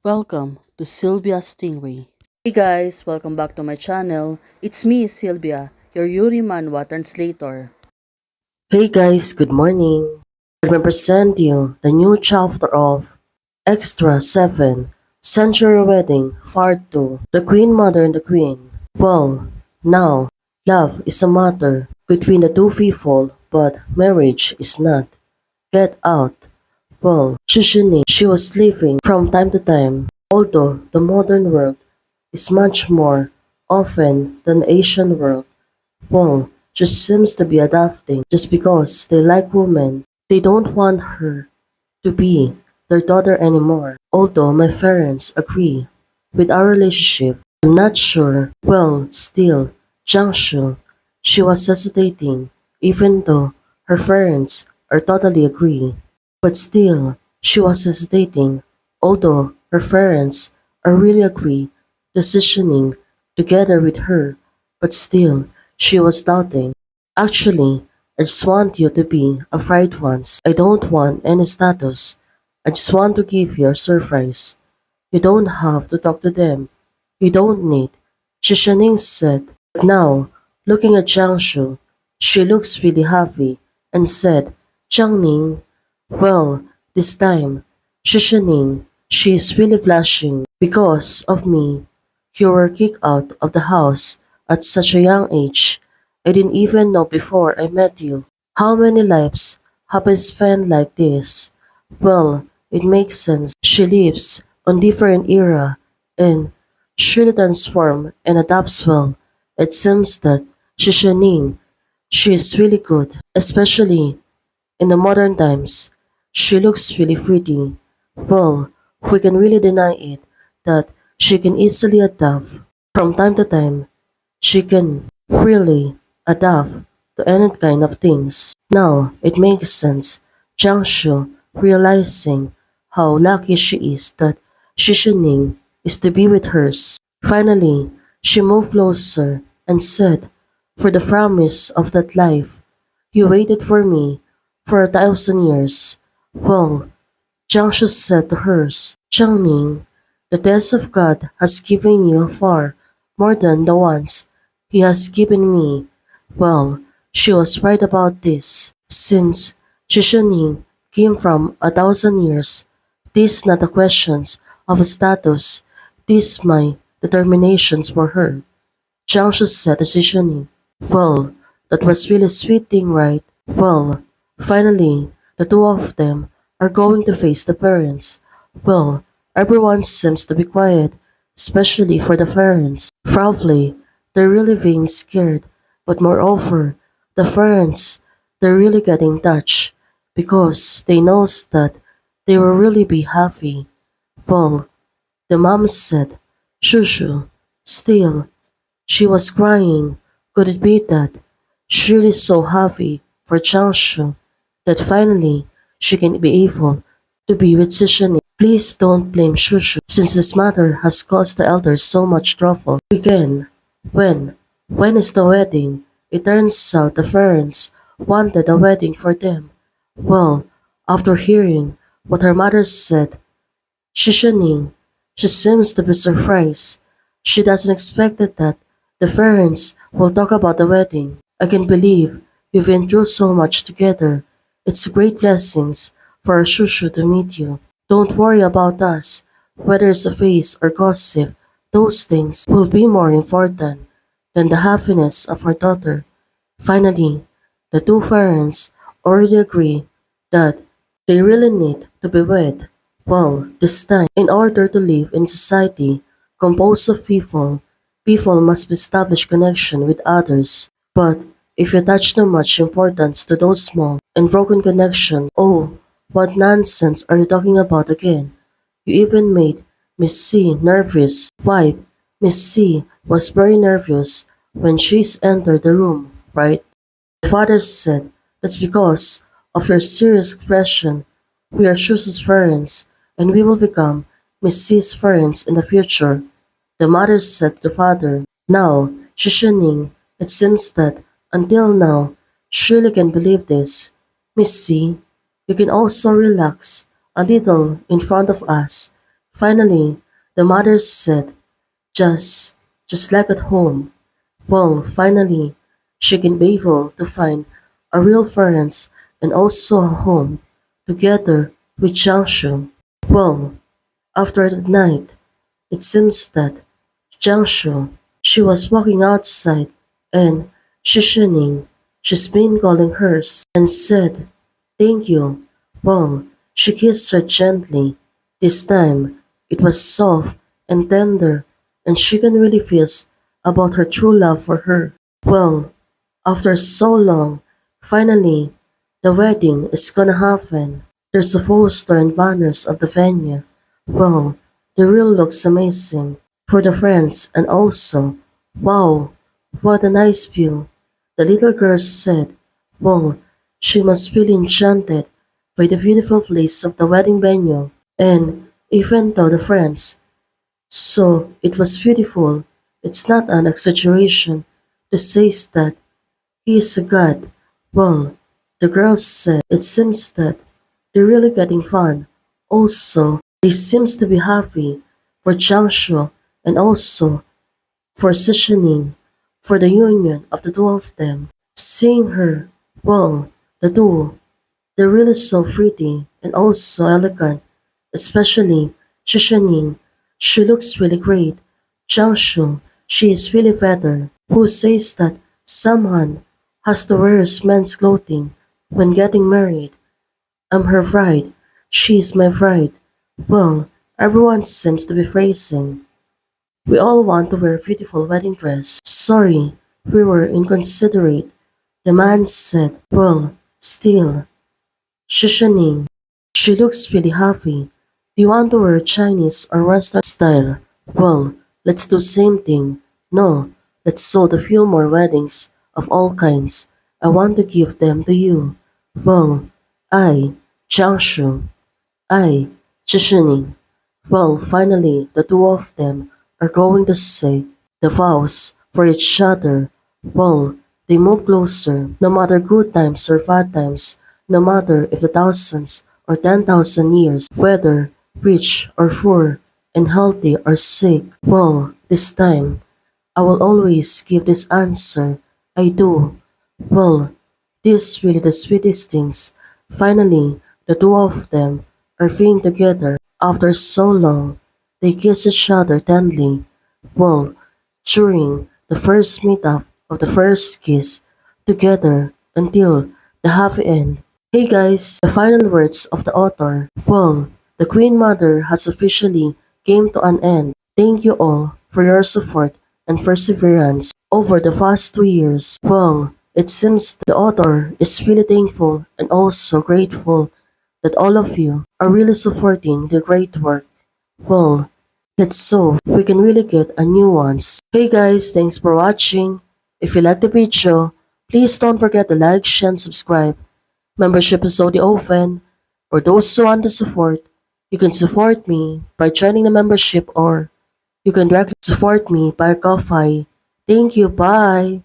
Welcome to Sylvia Stingray. Hey guys, welcome back to my channel. It's me, Sylvia, your Yuri Manhwa translator. Hey guys, good morning. Let me present you the new chapter of Extra 7 Century Wedding Part 2 The Queen Mother and the Queen. Well, now, love is a matter between the two people, but marriage is not. Get out. Well, Shishini, she was sleeping from time to time, although the modern world is much more often than the Asian world. Well, just seems to be adapting just because they like women. They don't want her to be their daughter anymore. Although my parents agree with our relationship, I'm not sure. Well, still, Jiangshu, she was hesitating even though her parents are totally agree. But still, she was hesitating although her parents are really agree decisioning together with her. But still, she was doubting. Actually, I just want you to be afraid once. I don't want any status. I just want to give you a surprise. You don't have to talk to them. You don't need. Shishaning said. But now, looking at Jiangshu, she looks really happy and said, Jiangning, well, this time, Shishaning, she is really blushing because of me. You were kicked out of the house at such a young age. I didn't even know before I met you. How many lives have I spent like this? Well, it makes sense. She lives on different era and she really transform and adapts well. It seems that Shishaning, she is really good, especially in the modern times. She looks really pretty. Well, we can really deny it that she can easily adapt. From time to time, she can really adapt to any kind of things. Now, it makes sense. Jiangshu realizing how lucky she is that Shishining is to be with hers. Finally, she moved closer and said, for the promise of that life, you waited for me for 1,000 years. Well, Jiangshu said to hers, Jiangning, the test of God has given you far more than the ones he has given me. Well, she was right about this. Since Shishoning came from 1,000 years, this not a question of status, this my determinations for her. Jiangshu said to Shishoning, well, that was really sweet thing, right? Well, finally, the two of them are going to face the parents. Well, everyone seems to be quiet, especially for the parents. Probably, they're really being scared, but moreover, the parents, they're really getting touched because they knows that they will really be happy. Well, the mom said, Shushu, still, she was crying. Could it be that she is so happy for Changshu that finally she can be able to be with Sishani? Please don't blame Shushu since this matter has caused the elders so much trouble. Begin. When? When is the wedding? It turns out the parents wanted a wedding for them. Well, after hearing what her mother said, Shishaning, she seems to be surprised. She doesn't expect that the parents will talk about the wedding. I can believe you've been through so much together. It's great blessings for our Shushu to meet you. Don't worry about us. Whether it's a face or gossip, those things will be more important than the happiness of our daughter. Finally, the two parents already agree that they really need to be wed. Well, this time, in order to live in society composed of people, people must establish connection with others. But if you attach too much importance to those small and broken connections, oh, what nonsense are you talking about again? You even made Miss C nervous. Why, Miss C was very nervous when she's entered the room, right? My father said, that's because of your serious expression. We are Shusa's friends, and we will become Miss C's friends in the future. The mother said to the father, now, Shishining, it seems that until now, surely can believe this. Miss C, you can also relax a little in front of us. Finally, the mother said, just, just like at home. Well, finally, she can be able to find a real parents and also a home together with Jiangshu. Well, after that night, it seems that Jiangshu, she was walking outside and Shishining, she's been calling hers and said, thank you. Well, she kissed her gently. This time, it was soft and tender and she can really feel about her true love for her. Well, after so long, finally, the wedding is gonna happen. There's a poster and banners of the venue. Well, the real looks amazing for the friends and also, wow, what a nice view. The little girl said, well, she must feel enchanted by the beautiful place of the wedding venue. And even though the friends, so it was beautiful, it's not an exaggeration to say that he is a god. Well, the girls said it seems that they're really getting fun. Also, they seems to be happy for Jiangshu and also for Sishining, for the union of the two of them. Seeing her, well, the two, they're really so pretty and also elegant, especially Shishining. She looks really great. Jiangshu, she is really better. Who says that someone has to wear men's clothing when getting married? I'm her bride. She is my bride. Well, everyone seems to be phrasing. We all want to wear a beautiful wedding dress. Sorry, we were inconsiderate. The man said, well, still, Shishaning. She looks really happy. Do you want to wear Chinese or Western style? Well, let's do same thing. No, let's hold a few more weddings of all kinds. I want to give them to you. Well, I, Jiangshu. I, Shishining. Well, finally, the two of them are going to say the vows for each other. Well, they move closer, no matter good times or bad times, no matter if the thousands or 10,000 years, whether rich or poor, and healthy or sick. Well, this time, I will always give this answer. I do. Well, this really the sweetest things. Finally, the two of them are being together after so long. They kiss each other tenderly. Well, during the first meetup of the first kiss, together until the happy end. Hey guys, the final words of the author. Well, the Queen Mother has officially came to an end. Thank you all for your support and perseverance over the past 2 years. Well, it seems the author is really thankful and also grateful that all of you are really supporting the great work. Well, let's so we can really get a new ones. Hey guys, thanks for watching. If you like the video, please don't forget to like, share, and subscribe. Membership is already open. For those who want to support, you can support me by joining the membership or you can directly support me by Ko-Fi. Thank you, bye!